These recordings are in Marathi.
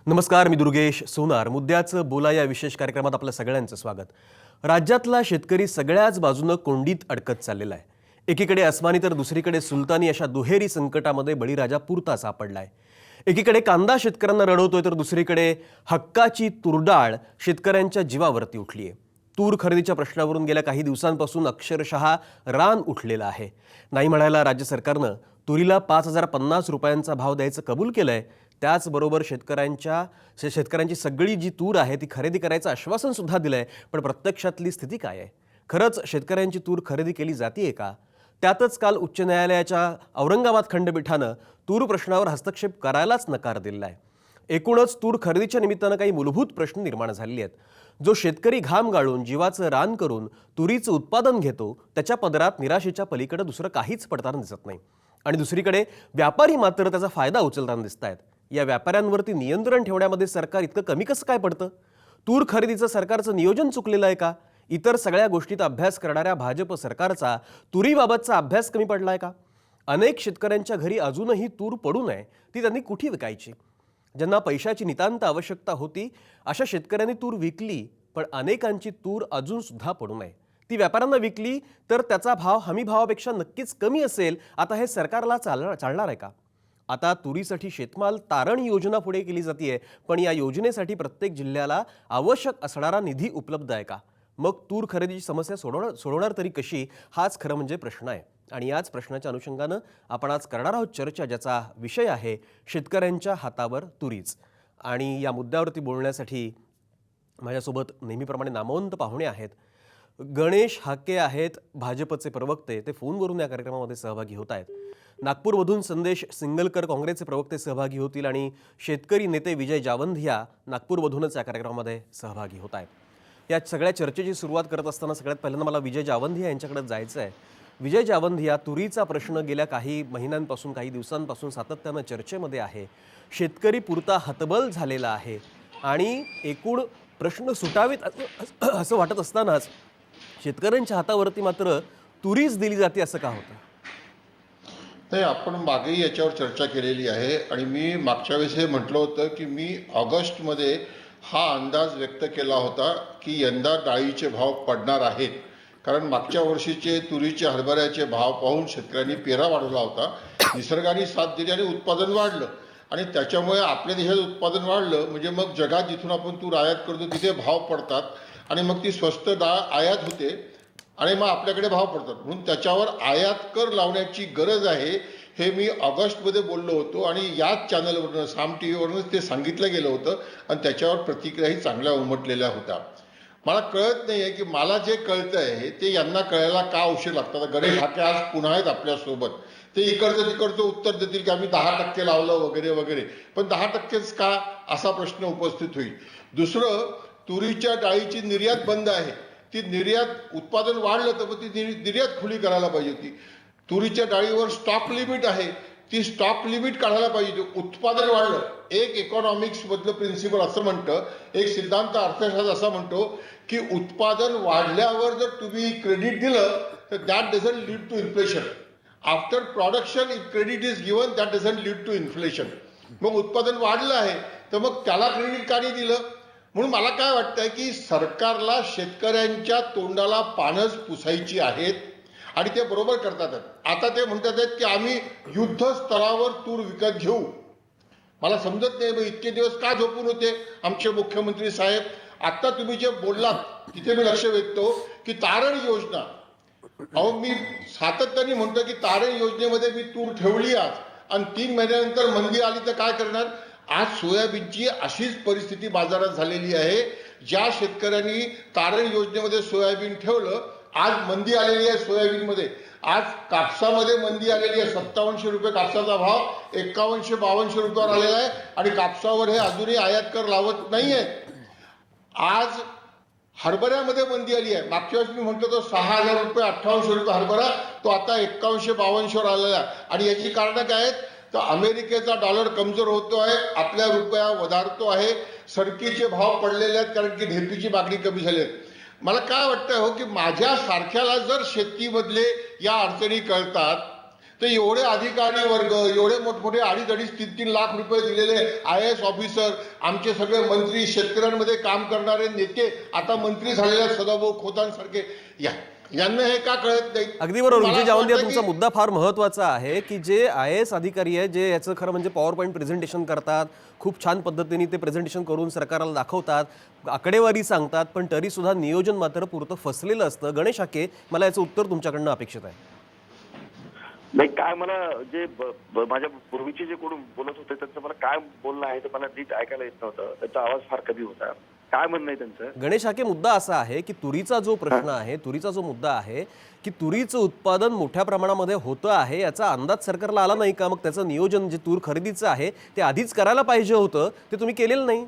नमस्कार, मी दुर्गेश सोनार. मुद्द्याचं बोला या विशेष कार्यक्रमात आपलं सगळ्यांचं स्वागत. राज्यातला शेतकरी सगळ्याच बाजूनं कोंडीत अडकत चाललेला आहे. एकीकडे अस्मानी तर दुसरीकडे सुलतानी अशा दुहेरी संकटामध्ये बळीराजा पुरता सापडलाय. एकीकडे कांदा शेतकऱ्यांना रडवतोय तर दुसरीकडे हक्काची तुरडाळ शेतकऱ्यांच्या जीवावरती उठली आहे. तूर खरेदीच्या प्रश्नावरून गेल्या काही दिवसांपासून अक्षरशः रान उठलेलं आहे. नाही म्हणायला राज्य सरकारनं तुरीला 5,050 रुपयांचा भाव द्यायचं कबूल केलंय. त्याचबरोबर शेतकऱ्यांची सगळी जी तूर आहे ती खरेदी करायचं आश्वासन सुद्धा दिलंय. पण प्रत्यक्षातली स्थिती काय आहे? खरंच शेतकऱ्यांची तूर खरेदी केली जातीये का? त्यातच काल उच्च न्यायालयाच्या औरंगाबाद खंडपीठानं तूर प्रश्नावर हस्तक्षेप करायलाच नकार दिला आहे. एकूणच तूर खरेदीच्या निमित्तानं काही मूलभूत प्रश्न निर्माण झालेले आहेत. जो शेतकरी घाम गाळून जीवाचं रान करून तुरीचं उत्पादन घेतो त्याच्या पदरात निराशेच्या पलीकडे दुसरं काहीच पडताना दिसत नाही. आणि दुसरीकडे व्यापारी मात्र त्याचा फायदा उचलताना दिसत आहेत. या व्यापाऱ्यांवरती नियंत्रण ठेवण्यामध्ये सरकार इतकं कमी कसं काय पडतं? तूर खरेदीचं सरकारचं नियोजन चुकलेलं आहे का? इतर सगळ्या गोष्टीत अभ्यास करणाऱ्या भाजप सरकारचा तुरीबाबतचा अभ्यास कमी पडलाय का? अनेक शेतकऱ्यांच्या घरी अजूनही तूर पडू नये, ती त्यांनी कुठे विकायची? ज्यांना पैशाची नितांत आवश्यकता होती अशा शेतकऱ्यांनी तूर विकली, पण अनेकांची तूर अजून सुद्धा पडू नये. ती व्यापाऱ्यांना विकली तर त्याचा भाव हमी भावापेक्षा नक्कीच कमी असेल. आता हे सरकारला चालणार आहे का? आता तुरीसाठी शेतमाल तारण योजना पुढे केली जाते, पण या योजनेसाठी प्रत्येक जिल्ह्याला आवश्यक असणारा निधी उपलब्ध आहे का? मग तूर खरेदीची समस्या सोडवणार तरी कशी? हाच खरं म्हणजे प्रश्न आहे. आणि याच प्रश्नाच्या अनुषंगानं आपण आज करणार आहोत चर्चा, ज्याचा विषय आहे शेतकऱ्यांच्या हातावर तुरीच. आणि या मुद्द्यावरती बोलण्यासाठी माझ्यासोबत नेहमीप्रमाणे नामवंत पाहुणे आहेत. गणेश हाके आहेत भाजपचे प्रवक्ते, ते फोनवरून या कार्यक्रमामध्ये सहभागी होत आहेत. नागपूरमधून संदेश सिंगलकर काँग्रेसचे प्रवक्ते सहभागी होतील आणि शेतकरी नेते विजय जावंधिया नागपूरमधूनच या कार्यक्रमामध्ये सहभागी होत आहेत. या सगळ्या चर्चेची सुरुवात करत असताना सगळ्यात पहिल्यांदा मला विजय जावंधिया यांच्याकडे जायचं आहे. विजय जावंधिया, तुरीचा प्रश्न गेल्या काही महिन्यांपासून काही दिवसांपासून सातत्यानं चर्चेमध्ये आहे. शेतकरी पुरता हतबल झालेला आहे आणि एकूण प्रश्न सुटावेत असं वाटत असतानाच शेतकऱ्यांच्या हातावरती मात्र तुरीच दिली जाते, असं का होतं? नाही, आपण मागेही याच्यावर चर्चा केलेली आहे आणि मी मागच्या वेळेस हे म्हटलं होतं की मी ऑगस्टमध्ये हा अंदाज व्यक्त केला होता की यंदा डाळीचे भाव पडणार आहेत. कारण मागच्या वर्षीचे तुरीचे हरभऱ्याचे भाव पाहून शेतकऱ्यांनी पेरा वाढवला होता. निसर्गाने साथ दिली आणि उत्पादन वाढलं आणि त्याच्यामुळे आपल्या देशात उत्पादन वाढलं म्हणजे मग जगात जिथून आपण तूर आयात करतो तिथे भाव पडतात आणि मग ती स्वस्त डाळ आयात होते आणि मग आपल्याकडे भाव पडतात. म्हणून त्याच्यावर आयात कर लावण्याची गरज आहे हे मी ऑगस्टमध्ये बोललो होतो आणि याच चॅनलवरनं साम टी व्हीवरूनच ते सांगितलं गेलं होतं आणि त्याच्यावर प्रतिक्रियाही चांगल्या उमटलेल्या होत्या. मला कळत नाही आहे की मला जे कळतं आहे ते यांना कळायला का उशीर लागतात. गणेश हाके आज पुन्हा आहेत आपल्यासोबत. ते इकडचं तिकडचं उत्तर देतील की आम्ही 10% लावलं वगैरे वगैरे, पण 10%च का असा प्रश्न उपस्थित होईल. दुसरं, तुरीच्या डाळीची निर्यात बंद आहे. ती निर्यात उत्पादन वाढलं तर मग ती निर्यात खुली करायला पाहिजे होती. तुरीच्या डाळीवर स्टॉक लिमिट आहे, ती स्टॉक लिमिट काढायला पाहिजे. उत्पादन वाढलं, एक इकॉनॉमिक्स मधलं प्रिन्सिपल असं म्हणतं, एक सिद्धांत अर्थशास्त्र असा म्हणतो की उत्पादन वाढल्यावर जर तुम्ही क्रेडिट दिलं तर that doesn't lead to inflation. After production if credit is given that doesn't lead to inflation. मग उत्पादन वाढलं आहे तर मग त्याला क्रेडिट का नाही दिलं? म्हणून मला काय वाटतंय की सरकारला शेतकऱ्यांच्या तोंडाला पानच पुसायची आहेत आणि ते बरोबर करतात. आता ते म्हणतात आहेत की आम्ही युद्ध स्तरावर तूर विकत घेऊ. मला समजत नाही मग इतके दिवस का झोपून होते आमचे मुख्यमंत्री साहेब. आता तुम्ही जे बोललात तिथे मी लक्ष वेधतो की तारण योजना. अहो, मी सातत्याने म्हणतो की तारण योजनेमध्ये मी तूर ठेवली आज आणि 3 महिन्यानंतर मंदी आली तर काय करणार? आज सोयाबीनची अशीच परिस्थिती बाजारात झालेली आहे. ज्या शेतकऱ्यांनी तारण योजनेमध्ये सोयाबीन ठेवलं, आज मंदी आलेली आहे सोयाबीनमध्ये. आज कापसामध्ये मंदी आलेली आहे. 5700 रुपये कापसाचा भाव 5100-5200 रुपयावर आलेला आहे आणि कापसावर हे अजूनही आयात कर लावत नाहीये. आज हरभऱ्यामध्ये मंदी आली आहे. मागच्या वेळेस मी म्हणतो तो 6000 रुपये 5800 रुपये हरभरा, तो आता 5100-5200वर आलेला आहे. आणि याची कारणं काय आहेत? तर अमेरिकेचा डॉलर कमजोर होतो आहे, आपल्या रुपया वधारतो आहे, सरकीचे भाव पडलेले आहेत कारण की ढेपीची मागणी कमी झाली आहे. मला काय वाटतं हो की माझ्या सारख्याला जर शेतीमधले या अडचणी कळतात तर एवढे अधिकारी वर्ग, एवढे मोठमोठे 2.5-3 लाख रुपये दिलेले IAS ऑफिसर, आमचे सगळे मंत्री, शेतकऱ्यांमध्ये काम करणारे नेते, आता मंत्री झालेल्या सदाभाऊ खोतांसारखे, यांना हे का कळत नाही? अगदी बरोबर. मला विजय असं जावंदे, वाटतं तुमचा की मुद्दा फार महत्वाचा आहे की जे IAS अधिकारी आहे, जे याचं खरं म्हणजे पॉवर पॉईंट प्रेझेंटेशन करतात, खूप छान पद्धतीने ते प्रेझेंटेशन करून सरकारला दाखवतात, आकडेवारी सांगतात, पण तरी सुद्धा नियोजन मात्र पुरतं फसलेलं असतं. गणेश हाके, मला याचं उत्तर तुमच्याकडनं अपेक्षित आहे. नाही, काय मला जे माझ्या पूर्वीचे जे कोण बोलत होते त्यांचं मला काय बोलणं आहे ते मला नीट ऐकायला येत नव्हतं. त्यांचा आवाज फार कमी होता. काय म्हणणं आहे त्यांचं? गणेश हाके, मुद्दा असा आहे की तुरीचा जो प्रश्न आहे, तुरीचा जो मुद्दा आहे की तुरीचं उत्पादन मोठ्या प्रमाणामध्ये होतं आहे, याचा अंदाज सरकारला आला नाही का? मग त्याचं नियोजन जे तूर खरेदीचं आहे ते आधीच करायला पाहिजे होतं, ते तुम्ही केलेलं नाही.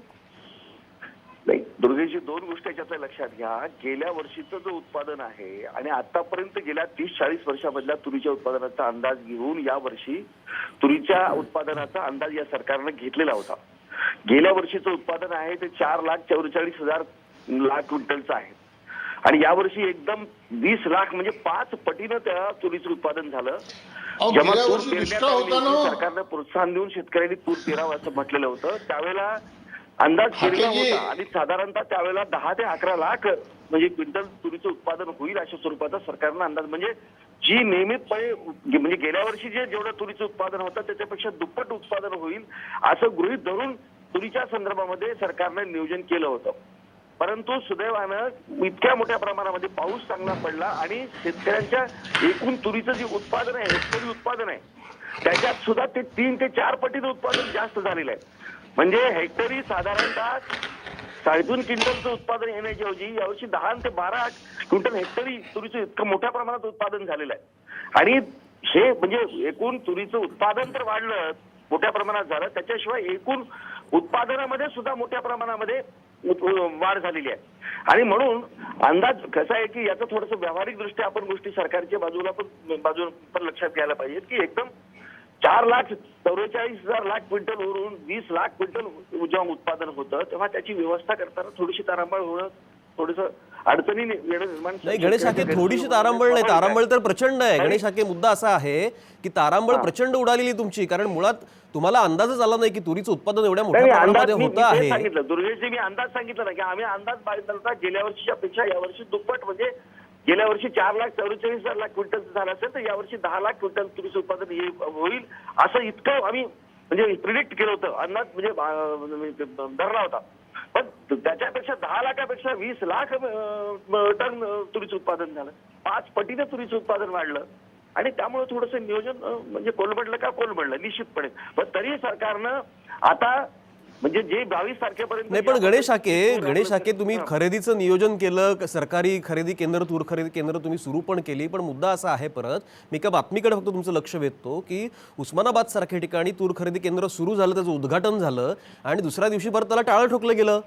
नाही, दुर्गेशजी, दोन गोष्टी याच्यातल्या लक्षात घ्या. गेल्या वर्षीचं जो उत्पादन आहे आणि आतापर्यंत गेल्या 30-40 वर्षामधल्या तुरीच्या उत्पादनाचा अंदाज घेऊन या वर्षी तुरीच्या उत्पादनाचा अंदाज या सरकारनं घेतलेला होता. गेल्या वर्षीचं उत्पादन आहे ते 4,44,000 लाख क्विंटलचं आहे आणि यावर्षी एकदम 20 लाख म्हणजे 5 पटीनं त्या तुरीचं उत्पादन झालं. जेव्हा गेल्या तूर वर्षी पेरण्यात दुष्काळ आली होता होती, ना. सरकारनं प्रोत्साहन देऊन शेतकऱ्यांनी तूर पेरावं असं म्हटलेलं होतं. त्यावेळेला अंदाज केलेला हाकेजी, होता आणि साधारणतः त्यावेळेला 10 ते 11 लाख म्हणजे क्विंटल तुरीचं उत्पादन होईल अशा स्वरूपाचा सरकारनं अंदाज, म्हणजे जी नियमितपणे म्हणजे गेल्या वर्षी जेवढं तुरीचं उत्पादन होतं त्याच्यापेक्षा दुप्पट उत्पादन होईल असं गृहीत धरून तुरीच्या संदर्भामध्ये सरकारनं नियोजन केलं होतं. परंतु सुदैवानं इतक्या मोठ्या प्रमाणामध्ये पाऊस चांगला पडला आणि शेतकऱ्यांच्या एकूण तुरीचं जे उत्पादन आहे, हेक्टरी उत्पादन आहे, त्याच्यात सुद्धा ते 3 ते 4 पटीनं उत्पादन जास्त झालेलं आहे. म्हणजे हेक्टरी साधारणतः 3.5 क्विंटलचं उत्पादन येण्याच्या ऐवजी यावर्षी 10 ते 12 क्विंटल हेक्टरी तुरीचं इतकं मोठ्या प्रमाणात उत्पादन झालेलं आहे. आणि हे म्हणजे एकूण तुरीचं उत्पादन तर वाढलं, मोठ्या प्रमाणात झालं, त्याच्याशिवाय एकूण उत्पादनामध्ये सुद्धा मोठ्या प्रमाणामध्ये वाढ झालेली आहे. आणि म्हणून अंदाज कसा आहे की याचं थोडंसं व्यावहारिक दृष्ट्या आपण गोष्टी सरकारच्या बाजूला पण लक्षात घ्यायला पाहिजेत की एकदम 4,44,000 लाख क्विंटल वरून 20 लाख क्विंटल जेव्हा उत्पादन होतं तेव्हा त्याची व्यवस्था करताना थोडीशी तारांबळ होणं थोडंसं अडचणीने निर्माण. नाही गणेश हाके, थोडीशी तारांबळ नाही, तारांबळ तर प्रचंड आहे. गणेश हाके, मुद्दा असा आहे की तारांबळ प्रचंड उडालेली तुमची, कारण मुळात तुम्हाला अंदाजच आला नाही की तुरीचं उत्पादन एवढ्या मोठ्या प्रमाणामध्ये होतं आहे. सांगितलं दुर्गेशजी, मी अंदाज सांगितलं ना की आम्ही अंदाज बांधला गेल्या वर्षीच्या पेक्षा यावर्षी दुप्पट, म्हणजे गेल्या वर्षी 4,44,000 लाख क्विंटल झालं असेल तर यावर्षी 10 लाख क्विंटल तुरीचं उत्पादन होईल असं इतकं आम्ही म्हणजे प्रिडिक्ट केलं होतं, अंदाज म्हणजे धरला होता. पण त्याच्यापेक्षा 10 लाखापेक्षा 20 लाख टन तुरीचं उत्पादन झालं, 5 पटीनं तुरीचं उत्पादन वाढलं आणि त्यामुळे थोडंसं नियोजन म्हणजे कोलमडलं निश्चितपणे. पण तरी सरकारनं आता म्हणजे जे 22 तारखेपर्यंत. नाही पण गणेश हाके, तुम्ही खरेदीचं नियोजन केलं, सरकारी खरेदी केंद्र, तूर खरेदी केंद्र तुम्ही सुरू पण केली, पण मुद्दा असा आहे, परत मी एका बातमीकडे फक्त तुमचं लक्ष वेधतो की उस्मानाबाद सारख्या ठिकाणी तूर खरेदी केंद्र सुरू झालं, त्याचं उद्घाटन झालं आणि दुसऱ्या दिवशी परत त्याला टाळं ठोकलं गेलं.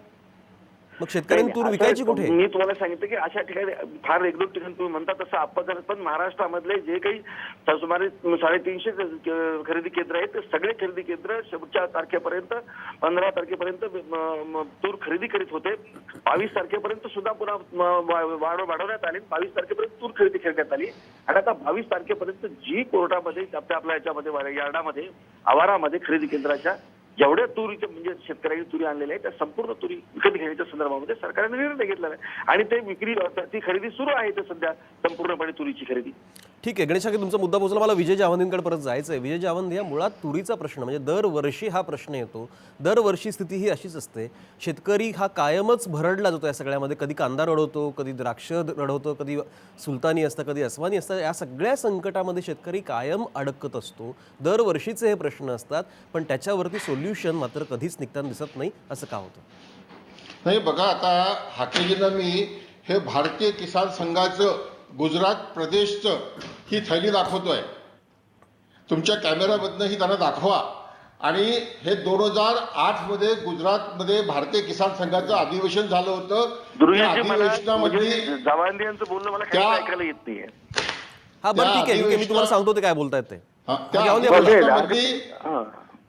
मग शेतकऱ्यांनी तूर विकायची कुठे? मी तुम्हाला सांगितलं की अशा ठिकाणी फार 1-2 ठिकाणी तुम्ही म्हणता तसं अपघात, पण महाराष्ट्रामधले जे काही सुमारे 350 खरेदी केंद्र आहेत ते सगळे खरेदी केंद्र शेवटच्या तारखेपर्यंत 15 तारखेपर्यंत तूर खरेदी करीत होते. 22 तारखेपर्यंत सुद्धा पुन्हा वाढवण्यात आली, 22 तारखेपर्यंत तूर खरेदी करण्यात आली आणि आता 22 तारखेपर्यंत जी कोर्टामध्ये आपल्या याच्यामध्ये यार्डामध्ये आवारामध्ये खरेदी केंद्राच्या जेवढ्या तुरीचे म्हणजे शेतकऱ्यांनी तुरी आणलेल्या आहे त्या संपूर्ण तुरी विकत घेण्याच्या संदर्भामध्ये सरकारने निर्णय घेतलेला आहे आणि ते ती खरेदी सुरू आहे तर सध्या संपूर्णपणे तुरीची खरेदी. ठीक आहे गणेश हाके, तुमचा मुद्दा पोहोचला. मला विजय जावंदेंकडे परत जायचं आहे. विजय जावंदे, या मुळात तुरीचा प्रश्न म्हणजे दरवर्षी हा प्रश्न येतो, दरवर्षी स्थिती ही अशीच असते. शेतकरी हा कायमच भरडला जातो या सगळ्यामध्ये. कधी कांदा रडवतो, कधी द्राक्ष रडवतो, कधी सुलतानी असतं, कधी अस्मानी असतं. या सगळ्या संकटामध्ये शेतकरी कायम अडकत असतो. दरवर्षीचे हे प्रश्न असतात, पण त्याच्यावरती सोल्युशन मात्र कधीच निघताना दिसत नाही. असं का होतं? नाही बघा, आता हाकेजींना मी हे भारतीय किसान संघाचं गुजरात प्रदेशचं ही थैली दाखवतोय, तुमच्या कॅमेरामधनं ही त्यांना दाखवा. आणि हे 2008 मध्ये गुजरातमध्ये भारतीय किसान संघाचं अधिवेशन झालं होतं. त्या अधिवेशनामध्ये जावंदे यांचं बोलणं मला काही ऐकायला येत नाहीये. हा बरं ठीक आहे, मी तुम्हाला सांगतो ते काय बोलतायत ते.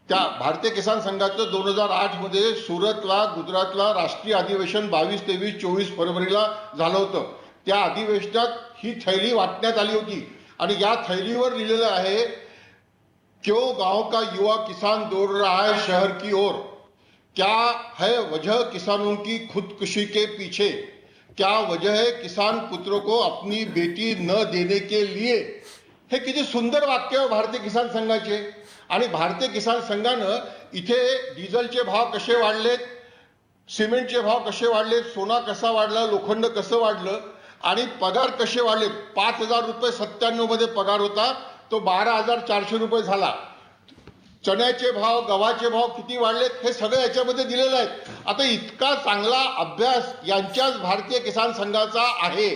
त्या भारतीय किसान संघाचं 2008 मध्ये सुरतला गुजरातला राष्ट्रीय अधिवेशन 22, 23, 24 फरवरीला झालं होतं. त्या अधिवेशनात ही थैली वाटण्यात आली होती आणि या थैलीवर लिहिलेलं आहे क्यों गांव का युवा किसान दौड़ रहा है शहर की ओर? क्या है वजह किसानों की खुदकुशी के पीछे? क्या वजह है किसान पुत्रों को अपनी बेटी न देने के लिए? हे किती सुंदर वाक्य आहे भारतीय किसान संघाचे. आणि भारतीय किसान संघानं इथे डिझेलचे भाव कसे वाढलेत, सिमेंटचे भाव कसे वाढले, सोना कसा वाढला, लोखंड कसं वाढलं आणि पगार कसे वाढले. 5,000 रुपये 97 मध्ये पगार होता, तो 12,400 रुपये झाला. चण्याचे भाव, गव्हाचे भाव किती वाढलेत हे सगळं याच्यामध्ये दिलेलं आहे. आता इतका चांगला अभ्यास यांच्याच भारतीय किसान संघाचा आहे.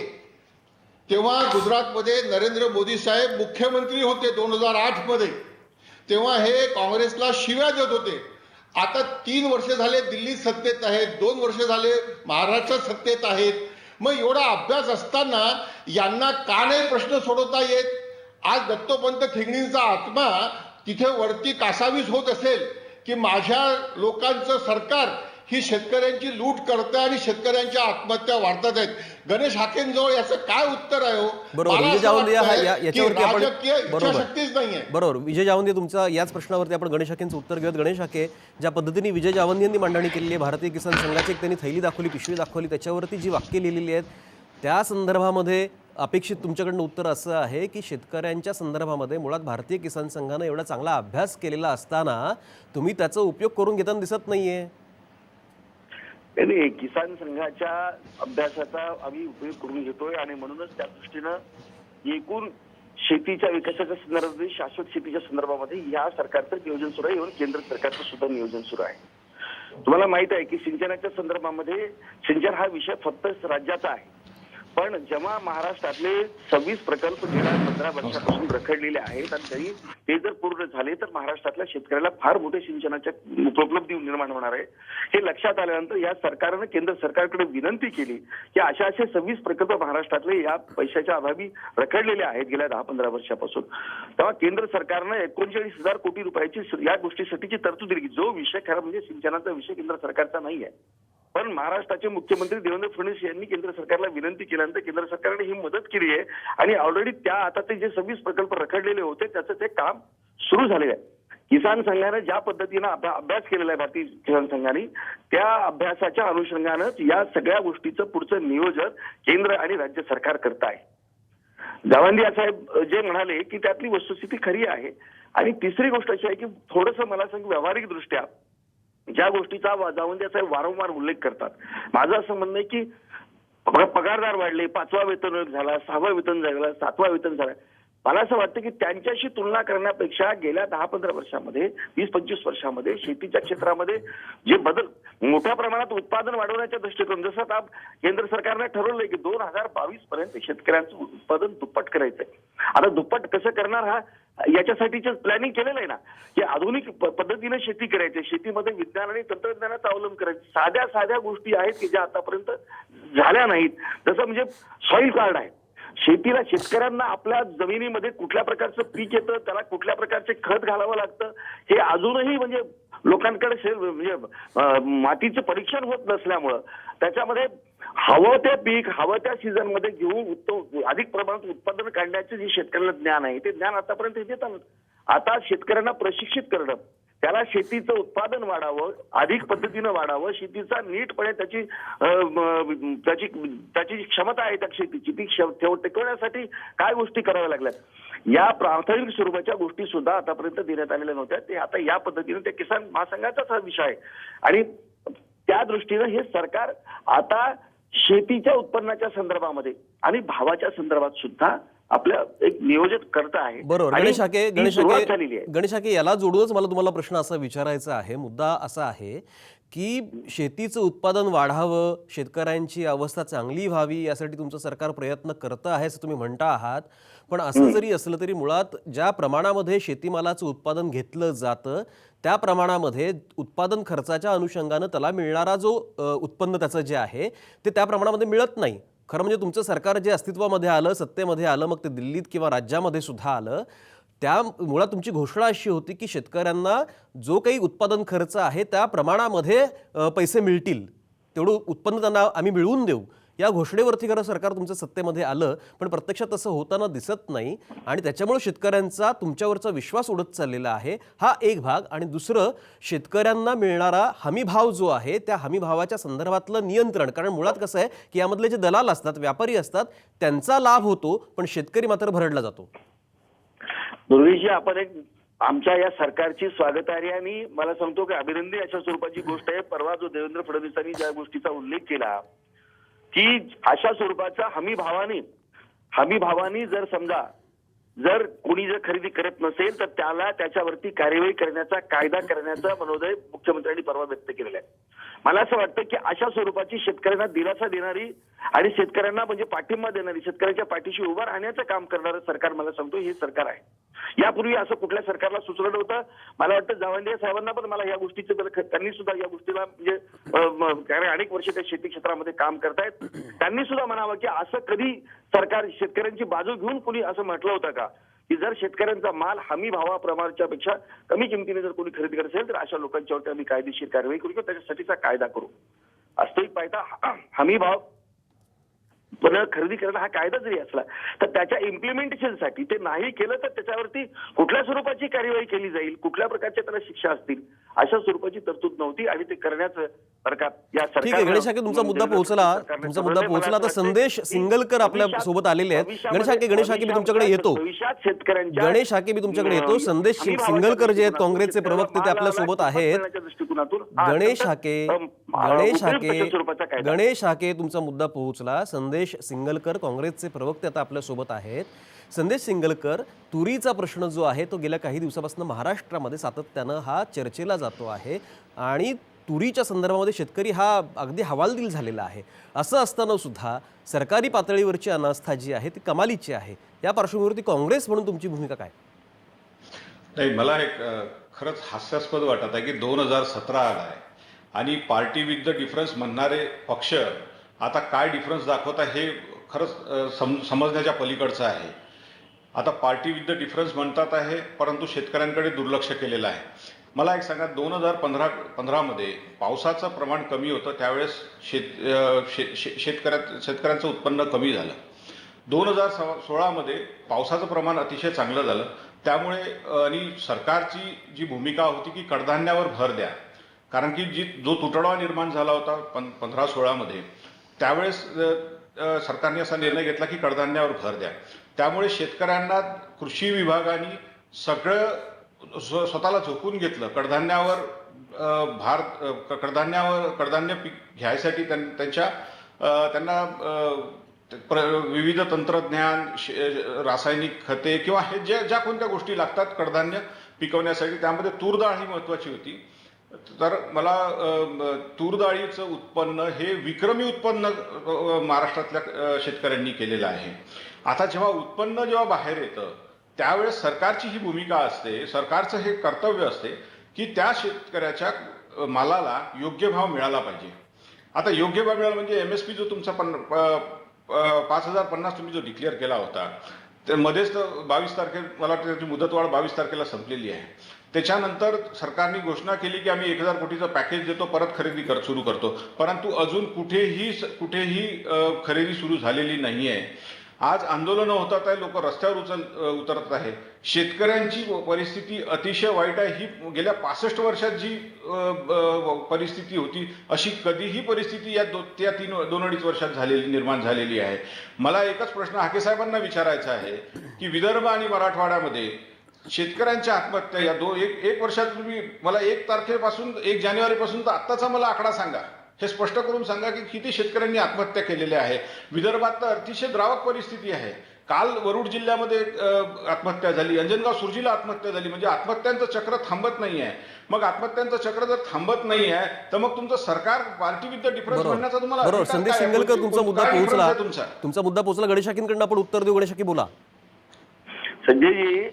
तेव्हा गुजरातमध्ये नरेंद्र मोदी साहेब मुख्यमंत्री होते 2008 मध्ये. तेव्हा हे काँग्रेसला शिव्या देत होते. आता 3 वर्ष झाले दिल्लीत सत्तेत आहेत, 2 वर्ष झाले महाराष्ट्रात सत्तेत आहेत. मग एवढा अभ्यास असताना यांना का नाही प्रश्न सोडवता येत? आज दत्तोपंत ठेंगणींचा आत्मा तिथे वरती कासावीस होत असेल की माझ्या लोकांचं सरकार ही शेतकऱ्यांची लूट करतं आणि शेतकऱ्यांच्या आत्महत्या वाढतात आहेत. गणेश हाकेंजवळ याचं काय उत्तर आहे हो? बरोबर, मला विजय असं जावंदे वाटतंय याच्यावरती की आपण राजकीय इच्छाशक्तीच नाहीये. बरोबर विजय जावंदे तुमचा याच प्रश्नावरती आपण गणेश हाकेंचं उत्तर घेऊयात. गणेश हाके, ज्या पद्धतीने विजय जावंदे यांनी मांडणी केलेली आहे, भारतीय किसान संघाची एक त्यांनी थैली दाखवली, पिशवी दाखवली, त्याच्यावरती जी वाक्य लिहिलेली आहेत त्या संदर्भामध्ये अपेक्षित तुमच्याकडनं उत्तर असं आहे की शेतकऱ्यांच्या संदर्भामध्ये मुळात भारतीय किसान संघानं एवढा चांगला अभ्यास केलेला असताना तुम्ही त्याचा उपयोग करून घेताना दिसत नाहीये. नाही, किसान संघाच्या अभ्यासाचा आम्ही उपयोग करून घेतोय आणि म्हणूनच त्या दृष्टीनं एकूण शेतीच्या विकासाच्या संदर्भामध्ये, शाश्वत शेतीच्या संदर्भामध्ये या सरकारचं नियोजन सुरू आहे. इव्हन केंद्र सरकारचं सुद्धा नियोजन सुरू आहे. तुम्हाला माहित आहे की सिंचनाच्या संदर्भामध्ये सिंचन हा विषय फक्त राज्याचा आहे, पण जेव्हा महाराष्ट्रातले 26 प्रकल्प गेल्या 15 वर्षापासून रखडलेले आहेत आणि तरी ते जर पूर्ण झाले तर महाराष्ट्रातल्या शेतकऱ्याला फार मोठे सिंचनाच्या उपलब्धी निर्माण होणार आहे. हे लक्षात आल्यानंतर या सरकारनं केंद्र सरकारकडे विनंती केली की असे 26 प्रकल्प महाराष्ट्रातले या पैशाच्या अभावी रखडलेले आहेत गेल्या 10-15 वर्षापासून. तेव्हा केंद्र सरकारनं 39,000 कोटी रुपयाची या गोष्टीसाठीची तरतूद दिली. जो विषय खरा म्हणजे सिंचनाचा विषय केंद्र सरकारचा नाही आहे, पण महाराष्ट्राचे मुख्यमंत्री देवेंद्र फडणवीस यांनी केंद्र सरकारला विनंती केल्यानंतर केंद्र सरकारने ही मदत केली आहे आणि ऑलरेडी त्या आता ते जे 26 प्रकल्प रखडलेले होते त्याचं ते काम सुरू झालेलं आहे. किसान संघाने ज्या पद्धतीनं अभ्यास केलेला आहे भारतीय किसान संघाने, त्या अभ्यासाच्या अनुषंगानं या सगळ्या गोष्टीचं पुढचं नियोजन केंद्र आणि राज्य सरकार करत आहे. जावंदे साहेब जे म्हणाले की त्यातली वस्तुस्थिती खरी आहे. आणि तिसरी गोष्ट अशी आहे की थोडंसं मला सांग, व्यावहारिक दृष्ट्या ज्या गोष्टीचा जावंदे साहेब वारंवार उल्लेख करतात, माझं असं म्हणणं आहे की पगारदार वाढले, 5वा वेतन झाला, 6वा वेतन झाला, 7वा वेतन झाला. मला असं वाटतं की त्यांच्याशी तुलना करण्यापेक्षा गेल्या 10-15 वर्षामध्ये, 20-25 वर्षामध्ये शेतीच्या क्षेत्रामध्ये जे बदल मोठ्या प्रमाणात उत्पादन वाढवण्याच्या दृष्टिकोन, जसं आता केंद्र सरकारने ठरवलंय की 2022 पर्यंत शेतकऱ्यांचं उत्पादन दुप्पट करायचंय. आता दुप्पट कसं करणार हा याच्यासाठीच प्लॅनिंग केलेलं आहे ना, की आधुनिक पद्धतीने शेती करायची, शेतीमध्ये विज्ञान आणि तंत्रज्ञानाचा अवलंब करायचा. साध्या गोष्टी आहेत की ज्या आतापर्यंत झाल्या नाहीत. जसं म्हणजे सॉइल कार्ड आहे. शेतीला, शेतकऱ्यांना आपल्या जमिनीमध्ये कुठल्या प्रकारचं पीक येतं, त्याला कुठल्या प्रकारचे खत घालावं लागतं हे अजूनही म्हणजे लोकांकडे म्हणजे मातीचं परीक्षण होत नसल्यामुळं त्याच्यामध्ये हवं ते पीक हवं त्या सीझनमध्ये घेऊन अधिक प्रमाणात उत्पादन काढण्याचे जे शेतकऱ्यांना ज्ञान आहे ते ज्ञान आतापर्यंत देतात. आता शेतकऱ्यांना प्रशिक्षित करणं, त्याला शेतीचं उत्पादन वाढावं, अधिक पद्धतीनं वाढावं, शेतीचा नीटपणे त्याची क्षमता आहे त्या शेतीची ती टिकवण्यासाठी काय गोष्टी कराव्या लागल्यात, या प्राथमिक स्वरूपाच्या गोष्टी सुद्धा आतापर्यंत देण्यात आलेल्या नव्हत्या. ते आता या पद्धतीने त्या किसान महासंघाचाच हा विषय आहे. आणि त्या दृष्टीनं हे सरकार आता शेतीच्या उत्पन्नाच्या संदर्भामध्ये आणि भावाच्या संदर्भात सुद्धा आपल्या एक नियोजन करत आहे. बरोबर. गणेश हाके याला जोडूनच मला तुम्हाला प्रश्न असा विचारायचा आहे. मुद्दा असा आहे की शेतीचं उत्पादन वाढावं, शेतकऱ्यांची अवस्था चांगली व्हावी यासाठी तुमचं सरकार प्रयत्न करतं आहे असं तुम्ही म्हणता आहात. पण असं जरी असलं तरी मुळात ज्या प्रमाणामध्ये शेतीमालाचं उत्पादन घेतलं जातं त्या प्रमाणामध्ये उत्पादन खर्चाच्या अनुषंगानं त्याला मिळणारा जो उत्पन्न त्याचं जे आहे ते त्या प्रमाणामध्ये मिळत नाही. खरं म्हणजे तुमचं सरकार जे अस्तित्वामध्ये आलं, सत्तेमध्ये आलं, मग ते दिल्लीत किंवा राज्यामध्ये सुद्धा आलं, त्या मुळात तुमची घोषणा अशी होती की शेतकऱ्यांना जो काही उत्पादन खर्च आहे त्या प्रमाणामध्ये पैसे मिळतील, तेवढं उत्पन्न त्यांना आम्ही मिळवून देऊ. या घोषणेवरती खरं सरकार तुमचं सत्तेमध्ये आलं, पण प्रत्यक्षात तसं होताना दिसत नाही आणि त्याच्यामुळे शेतकऱ्यांचा तुमच्यावरचा विश्वास उडत चाललेला आहे, हा एक भाग. आणि दुसरं, शेतकऱ्यांना मिळणारा हमीभाव जो आहे त्या हमीभावाच्या संदर्भातलं नियंत्रण. कारण मुळात कसं आहे की यामधले जे दलाल असतात, व्यापारी असतात, त्यांचा लाभ होतो, पण शेतकरी मात्र भरडला जातो. दुर्गेशजी, आपण एक आमच्या या सरकारची स्वागतार्ह आणि मला सांगतो की अभिनंदनीय अशा स्वरूपाची गोष्ट आहे. परवा जो देवेंद्र फडणवीसांनी ज्या गोष्टीचा उल्लेख केला की अशा स्वरूपाचा हमीभावानी जर समजा जर कोणी जर खरेदी करत नसेल तर त्याला त्याच्यावरती कार्यवाही करण्याचा कायदा करण्याचा मनोदय मुख्यमंत्र्यांनी परवा व्यक्त केलेला आहे. मला असं वाटतं की अशा स्वरूपाची शेतकऱ्यांना दिलासा देणारी आणि शेतकऱ्यांना म्हणजे पाठिंबा देणारी, शेतकऱ्यांच्या पाठीशी उभं राहण्याचं काम करणारं सरकार मला सांगतो हे सरकार आहे. यापूर्वी असं कुठल्या सरकारला सुचलं नव्हतं. मला वाटतं जावंडे साहेबांना पण मला या गोष्टीचं त्यांनी सुद्धा या गोष्टीला म्हणजे कारण अनेक वर्ष त्या शेती क्षेत्रामध्ये काम करतायत, त्यांनी सुद्धा म्हणावं की असं कधी सरकार शेतकऱ्यांची बाजू घेऊन कोणी असं म्हटलं होतं का की जर शेतकऱ्यांचा माल हमी भावाप्रमाणच्या पेक्षा कमी किमतीने जर कोणी खरेदी करत असेल तर अशा लोकांच्यावरती आम्ही कायदेशीर कारवाई करू किंवा त्याच्यासाठीचा कायदा करू. वास्तविक पाहता हमी भाव पण खरेदी करणं हा कायदा जरी असला तर त्याच्या इम्प्लिमेंटेशनसाठी ते नाही केलं तर त्याच्यावरती कुठल्या स्वरूपाची कार्यवाही केली जाईल, कुठल्या प्रकारच्या त्याला शिक्षा असतील, अशा स्वरूपाची तरतूद नव्हती आणि ते करण्याचं सरकार या सरकार. ठीक आहे गणेश हाके, तुमचा मुद्दा पोहोचला. आता संदेश सिंगलकर आपल्या सोबत आलेले आहेत. गणेश हाके मी तुमच्याकडे येतो. संदेश सिंगलकर जे आहेत काँग्रेसचे प्रवक्ते ते आपल्या सोबत आहेत. गणेश हाके तुमचा मुद्दा पोहोचला. संदेश सिंगलकर काँग्रेसचे प्रवक्ते आता आपल्या सोबत आहेत. संदेश सिंगलकर, तुरीचा प्रश्न जो आहे तो गेल्या काही दिवसापासून महाराष्ट्रामध्ये सातत्यानं हा चर्चेला जातो आहे आणि तुरीच्या संदर्भामध्ये शेतकरी हा अगदी हवालदिल झालेला आहे. असं असताना सुद्धा सरकारी पातळीवरची अनास्था जी आहे ती कमालीची आहे. या पार्श्वभूमीवरती काँग्रेस म्हणून तुमची भूमिका काय? नाही, मला एक खरंच हास्यास्पद वाटत आहे की 2017 आला आहे आणि पार्टी विथ द डिफरन्स म्हणणारे पक्ष आता काय डिफरन्स दाखवत आहे हे खरंच समजण्याच्या पलीकडचं आहे. आता पार्टी विथ द डिफरन्स म्हणतात आहे परंतु शेतकऱ्यांकडे दुर्लक्ष केलेलं आहे. मला एक सांगा, 2015 पावसाचं प्रमाण कमी होतं, त्यावेळेस शेतकऱ्यांचं उत्पन्न कमी झालं. 2016 पावसाचं प्रमाण अतिशय चांगलं झालं, त्यामुळे आणि सरकारची जी भूमिका होती की कडधान्यावर भर द्या, कारण की जो तुटवडा निर्माण झाला होता 15-16 त्यावेळेस सरकारने असा निर्णय घेतला की कडधान्यावर भर द्या. त्यामुळे शेतकऱ्यांना कृषी विभागाने सगळं स्वतःला झोकून घेतलं. कडधान्य पीक घ्यायसाठी त्यांना विविध तंत्रज्ञान, रासायनिक खते किंवा हे ज्या कोणत्या गोष्टी लागतात कडधान्य पिकवण्यासाठी, त्यामध्ये तूर डाळ ही महत्वाची होती. तर मला तूर डाळीचं उत्पन्न हे विक्रमी उत्पन्न महाराष्ट्रातल्या शेतकऱ्यांनी केलेलं आहे. आता जेव्हा बाहेर येतं त्यावेळेस सरकारची ही भूमिका असते, सरकारचं हे कर्तव्य असते की त्या शेतकऱ्याच्या मालाला योग्य भाव मिळाला पाहिजे. आता योग्य भाव मिळाला म्हणजे MSP जो तुमचा 5,050 तुम्ही जो डिक्लेअर केला होता, तर मध्येच 22 तारखेला मला वाटतं त्याची मुदतवाढ 22 तारखेला संपलेली आहे. त्याच्यानंतर सरकारने घोषणा केली की आम्ही 1,000 कोटीचं पॅकेज देतो, परत खरेदी सुरू करतो, परंतु अजून कुठेही खरेदी सुरू झालेली नाही आहे. आज आंदोलनं होतात आहे, लोक रस्त्यावर उतरत आहे. शेतकऱ्यांची परिस्थिती अतिशय वाईट आहे. ही गेल्या 65 वर्षात जी परिस्थिती होती अशी कधीही परिस्थिती या 2-2.5 वर्षात निर्माण झालेली आहे. मला एकच प्रश्न हाके साहेबांना विचारायचा आहे की विदर्भ आणि मराठवाड्यामध्ये शेतकऱ्यांच्या आत्महत्या या एक वर्षात तुम्ही मला 1 जानेवारीपासून तर आत्ताचा मला आकडा सांगा, हे स्पष्ट करून सांगा की किती शेतकऱ्यांनी आत्महत्या केलेल्या आहे. विदर्भात तर अतिशय द्रावक परिस्थिती आहे. काल वरुड जिल्ह्यामध्ये आत्महत्या झाली, अंजनगाव सुरजीला आत्महत्या झाली. म्हणजे आत्महत्यांचं चक्र थांबत नाही आहे. मग आत्महत्यांचं चक्र जर थांबत नाही आहे तर मग तुमचं सरकार पार्टी विथ द डिफरन्स म्हणण्याचा तुम्हाला बरोबर. संदेश सिंगलकर, तुमचा मुद्दा पोहोचला. गणेश हाकेंकडून आपण उत्तर देऊ. गणेश हाके बोला. संजयजी,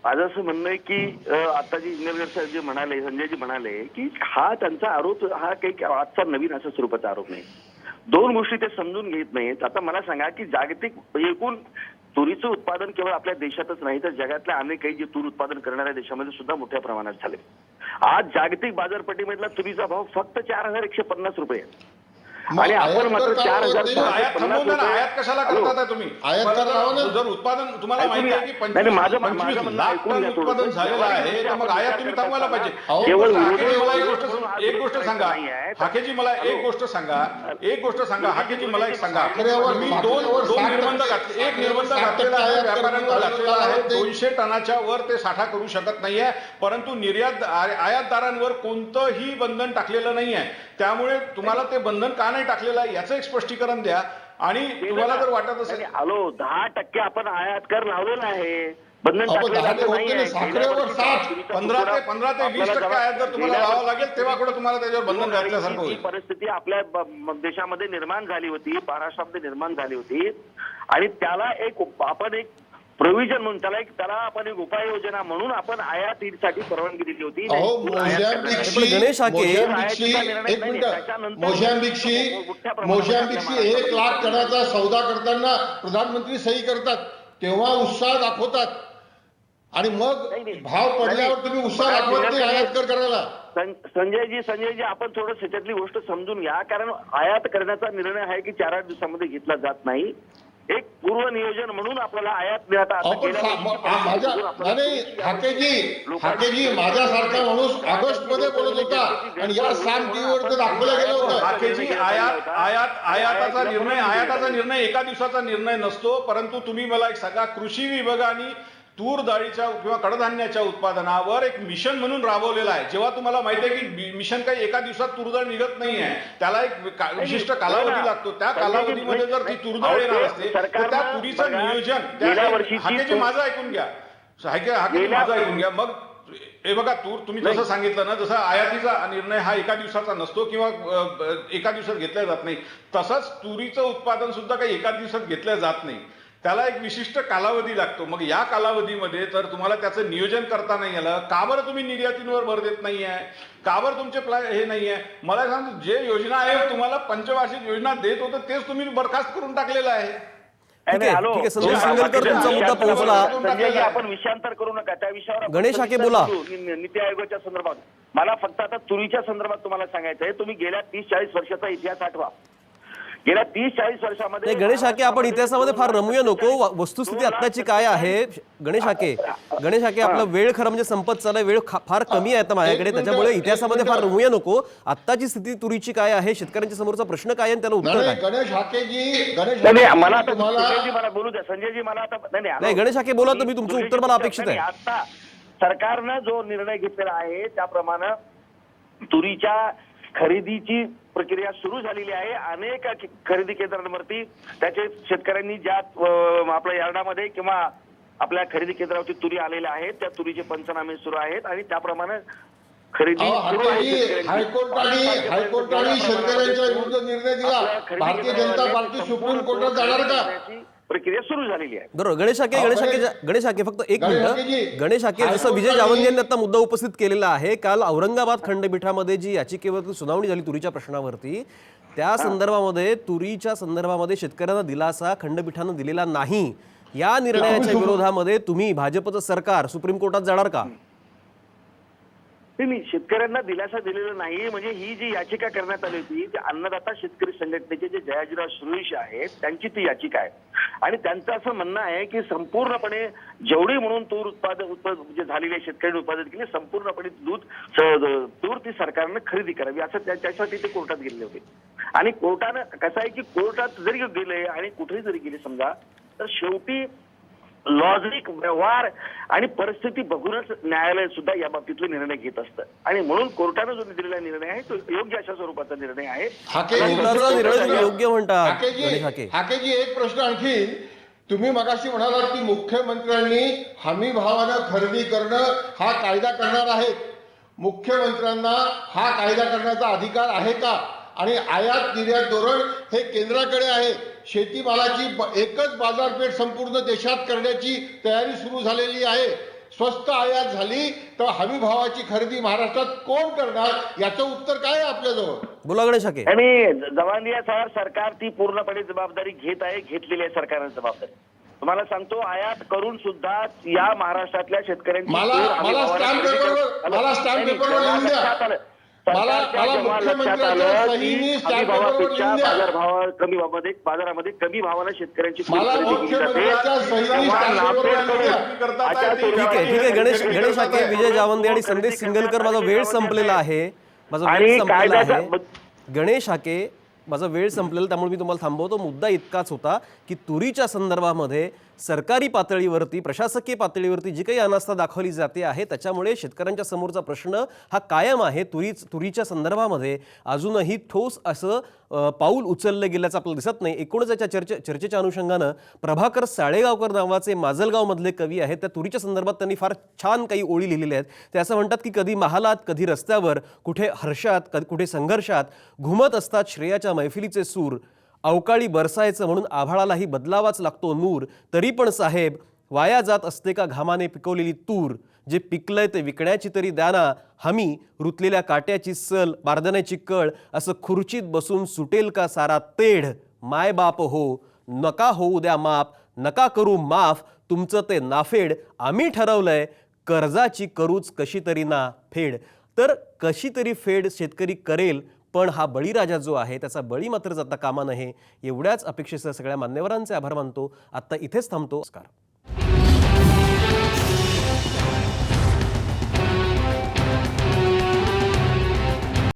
माझं असं म्हणणं आहे की आता जी इंजिनियर साहेब जे म्हणाले, संजयजी म्हणाले की हा त्यांचा आरोप हा काही आजचा नवीन अशा स्वरूपाचा आरोप नाही. 2 गोष्टी ते समजून घेत नाहीत. आता मला सांगा की जागतिक एकूण तुरीचं उत्पादन केवळ आपल्या देशातच नाही तर जगातल्या अनेक काही जे तूर उत्पादन करणाऱ्या देशामध्ये सुद्धा मोठ्या प्रमाणात झाले. आज जागतिक बाजारपेठेमधला तुरीचा भाव फक्त 4,150 रुपये आहे. मग आणि आपण आयात मात्र कर 4,650 आयात थांबवून ना, आयात कशाला करतात आहे तुम्ही? आयात कर लावा ना. जर उत्पादन तुम्हाला माहिती आहे की नाही, माझं 25 म्हणणं लाख ऐकून टन घ्या थोडंसं. उत्पादन झालेलं आहे, तर मग आयात तुम्ही थांबवायला पाहिजे. अहो, केवळ हाकेजी मला एक विरोधी गोष्ट सांगा, हाकेजी मला एक गोष्ट सांगा, हाकेजी मला एक सांगा, तुम्ही दोन निर्बंध घातले. एक निर्बंध घातलेला आहे, व्यापाऱ्यांवर घातलेला आहे, 200 टनाच्या वर ते साठा करू शकत नाहीये, परंतु आयातदारांवर कोणतंही बंधन टाकलेलं नाहीये. त्यामुळे तुम्हाला ते बंधन का नाही टाकलेलं आहे याचं एक स्पष्टीकरण द्या. आणि तुम्हाला जर वाटत असेल, आलो 10% आपण आयात कर लावलेला आहे, बंधन आपण टाकलेलं 10 ते नाहीये. होते ना, साखरेवर 60, 15 ते 20% आयात जर तुम्हाला लावावं लागेल तेव्हा कुठे तुम्हाला त्याच्यावर बंधन घातल्यासारखं होईल. परिस्थिती आपल्या देशामध्ये निर्माण झाली होती, महाराष्ट्रामध्ये निर्माण झाली होती आणि त्याला आपण एक प्रोव्हिजन म्हणून त्याला आपण एक उपाययोजना म्हणून आपण आयातीसाठी परवानगी दिली होती. अहो गणेश हाके- मोझांबिकशी 1 लाख टनाचा सौदा करताना प्रधानमंत्री सही करतात, तेव्हा उत्साह दाखवतात आणि मग भाव पडल्यावर तुम्ही उत्साह दाखवत नाही आयात कर करायला. संजयजी आपण थोडं त्याच्यातली गोष्ट समजून घ्या. कारण आयात करण्याचा निर्णय आहे की 4-8 दिवसामध्ये घेतला जात नाही. एक पूर्व नियोजन म्हणून आपल्याला आयात हाकेजी माझ्यासारखा माणूस ऑगस्ट मध्ये बोलत होता आणि या साम टीव्हीवर ते दाखवलं गेलं होतं. हाकेजी आयाताचा निर्णय एका दिवसाचा निर्णय नसतो, परंतु तुम्ही मला एक सांगा, कृषी विभागाने तूर डाळीच्या किंवा कडधान्याच्या उत्पादनावर एक मिशन म्हणून राबवलेलं आहे. जेव्हा तुम्हाला माहिती आहे की मिशन काही एका दिवसात तूरडाळ निघत नाहीये, त्याला एक विशिष्ट कालावधी लागतो. त्या कालावधीमध्ये जर ती तूरडाळ येणार असते तर त्या तुरीचं नियोजन हाकेजी माझं ऐकून घ्या, माझं ऐकून घ्या. मग हे बघा, तुम्ही जसं सांगितलं ना, जसं आयातीचा निर्णय हा एका दिवसाचा नसतो किंवा एका दिवसात घेतला जात नाही, तसंच तुरीचं उत्पादन सुद्धा काही एका दिवसात घेतलं जात नाही. त्याला एक विशिष्ट कालावधी लागतो. मग या कालावधीमध्ये तर तुम्हाला त्याचं नियोजन करता नाही आलं, का बरं तुम्ही निर्यातींवर भर देत नाहीये, का बरं तुमचे हे नाहीये? मला सांग, जे योजना आयोग तुम्हाला पंचवार्षिक योजना देत होतं तेच तुम्ही बरखास्त करून टाकलेलं आहे. ठीक आहे, संजय सिंगलकर, तुमचा मुद्दा पोहोचला. संजयजी, आपण विषयांतर करू नका त्या विषयावर. गणेश हाके बोला. नीती आयोगाच्या संदर्भात मला फक्त आता तुरीच्या संदर्भात तुम्हाला सांगायचं आहे. तुम्ही गेल्या 30-40 वर्षाचा इतिहास आठवा. गेल्या 30-40 वर्षामध्ये गणेश हाके, आपण इतिहासामध्ये फार रमूया नको. वस्तुस्थिती आत्ताची काय आहे गणेश हाके, आपला वेळ खरं म्हणजे संपत चाललाय, वेळ फार कमी आहे आता माझ्याकडे, त्याच्यामुळे इतिहासामध्ये फार रमूया नको. आत्ताची स्थिती तुरीची काय आहे, शेतकऱ्यांच्या समोरचा प्रश्न काय आहे, त्याला उत्तर काय? गणेश हाकेजी, मला आता संजयजी मला बोलू द्या. संजयजी मला आता नाही, गणेश हाके बोला तुम्ही, तुमचं उत्तर मला अपेक्षित आहे. आता सरकारनं जो निर्णय घेतलेला आहे त्याप्रमाणे तुरीच्या खरेदीची प्रक्रिया सुरू झालेली आहे. अनेक खरेदी केंद्रांवरती त्याचे शेतकऱ्यांनी ज्या आपल्या यार्डामध्ये किंवा आपल्या खरेदी केंद्रावरती तुरी आलेल्या आहेत त्या तुरीचे पंचनामे सुरू आहेत आणि त्याप्रमाणे खरेदी सुरू आहे. हायकोर्टाने शेतकऱ्यांच्या विरुद्ध निर्णय दिला. भारतीय जनता पार्टी सुप्रीम कोर्टात जाणार का? प्रक्रिया सुरू झालेली आहे. बरोबर. गणेश हाके फक्त एक मिनिट. गणेश हाके, जसं विजय जावंगे यांनी आता मुद्दा उपस्थित केलेला आहे, काल औरंगाबाद खंडपीठामध्ये जी याचिकेवरती सुनावणी झाली तुरीच्या प्रश्नावरती, त्या संदर्भामध्ये तुरीच्या संदर्भामध्ये शेतकऱ्यांना दिलासा खंडपीठानं दिलेला नाही. या निर्णयाच्या विरोधामध्ये तुम्ही भाजपचं सरकार सुप्रीम कोर्टात जाणार का? नाही, शेतकऱ्यांना दिलासा दिलेला नाही. म्हणजे ही जी याचिका करण्यात आली होती ती अन्नदाता शेतकरी संघटनेचे जे जयाजीराव सुरेश आहेत त्यांची ती याचिका आहे आणि त्यांचं असं म्हणणं आहे की संपूर्णपणे जेवढी म्हणून तूर जे झालेले शेतकऱ्यांनी उत्पादन केले संपूर्णपणे तूर ती सरकारनं खरेदी करावी असं त्याच्यासाठी ते कोर्टात गेलेले होते. आणि कोर्टानं कसं आहे की कोर्टात जरी गेले आणि कुठेही जरी गेले समजा, तर शेवटी लॉजिक, व्यवहार आणि परिस्थिती बघूनच न्यायालय सुद्धा या बाबतीतले निर्णय घेत असतं आणि म्हणून कोर्टानं जो दिलेला निर्णय आहे तो योग्य अशा स्वरूपाचा निर्णय आहे. योग्य म्हणतात. हाकेजी, एक प्रश्न आणखी. तुम्ही मगाशी म्हणालात की मुख्यमंत्र्यांनी हमी भावानं खरेदी करणं हा कायदा करणार आहेत. मुख्यमंत्र्यांना हा कायदा करण्याचा अधिकार आहे का? आणि आयात निर्यात धोरण हे केंद्राकडे आहे. शेतीमालाची एकच बाजारपेठ संपूर्ण देशात करण्याची तयारी सुरू झालेली आहे. स्वस्त आयात झाली तर हमी भावाची खरेदी महाराष्ट्रात कोण करणार याचं उत्तर काय आहे आपल्याजवळ? बोला गणेश हाके. आणि जवानिया सरकार ती पूर्णपणे जबाबदारी घेत आहे, घेतलेली आहे सरकारने जबाबदारी. तुम्हाला सांगतो, आयात करून सुद्धा या महाराष्ट्रातल्या शेतकऱ्यांची मला स्टॅम्प पेपरवर लिहून द्या. सरकारच्या मला जेव्हा लक्षात मुख्यमंत्र्यांच्या आलं सही की मी हमी स्टॅम्प भावापेक्षा पेपरवर लिहून द्या. बाजारामध्ये कमी भावाने शेतकऱ्यांची मला खरेदी केली जाते. मुख्यमंत्र्यांच्या सही तेव्हा स्टॅम्प पेपरवर लिहून द्या. ठीक आहे गणेश हाके, विजय जावंदे आणि संदेश सिंगलकर, माझा वेळ संपलेला आहे. आणि कायद्याचा गणेश हाके, माझा वेळ संपलेला, त्यामुळे मी तुम्हाला थांबवतो. मुद्दा इतकाच होता की तुरीच्या संदर्भामध्ये सरकारी पातळीवरती, प्रशासकीय पातळीवरती जी काही अनास्था दाखवली जाते आहे त्याच्यामुळे शेतकऱ्यांच्या समोरचा प्रश्न हा कायम आहे. तुरीच्या संदर्भामध्ये अजूनही ठोस असं पाऊल उचललं गेल्याचं आपल्याला दिसत नाही. एकूणच याच्या चर्चेच्या अनुषंगानं प्रभाकर साळेगावकर नावाचे माजलगावमधले कवी आहेत, त्या तुरीच्या संदर्भात त्यांनी फार छान काही ओळी लिहिलेल्या आहेत. ते असं म्हणतात की कधी महालात, कधी रस्त्यावर, कुठे हर्षात, कुठे संघर्षात घुमत असतात श्रेयाच्या मैफिलीचे सूर. अवकाळी बरसायचं म्हणून आभाळालाही बदलावाच लागतो नूर. तरी पण साहेब वाया जात असते का घामाने पिकवलेली तूर. जे पिकलंय ते विकण्याची तरी द्याना हमी. रुतलेल्या काट्याची सल, बारदाण्याची कळ, असं खुर्चीत बसून सुटेल का सारा तेढ. माय बाप हो, नका होऊ द्या माफ, नका करू माफ तुमचं ते नाफेड. आम्ही ठरवलंय कर्जाची करूच कशी तरी ना फेड. तर कशी तरी फेड शेतकरी करेल, पण हा बळीराजा जो आहे त्याचा बळी मात्र जाता कामा नये. एवढ्याच अपेक्षेसह सगळ्या मान्यवरांचे आभार मानतो. आत्ता इथेच थांबतो. नमस्कार.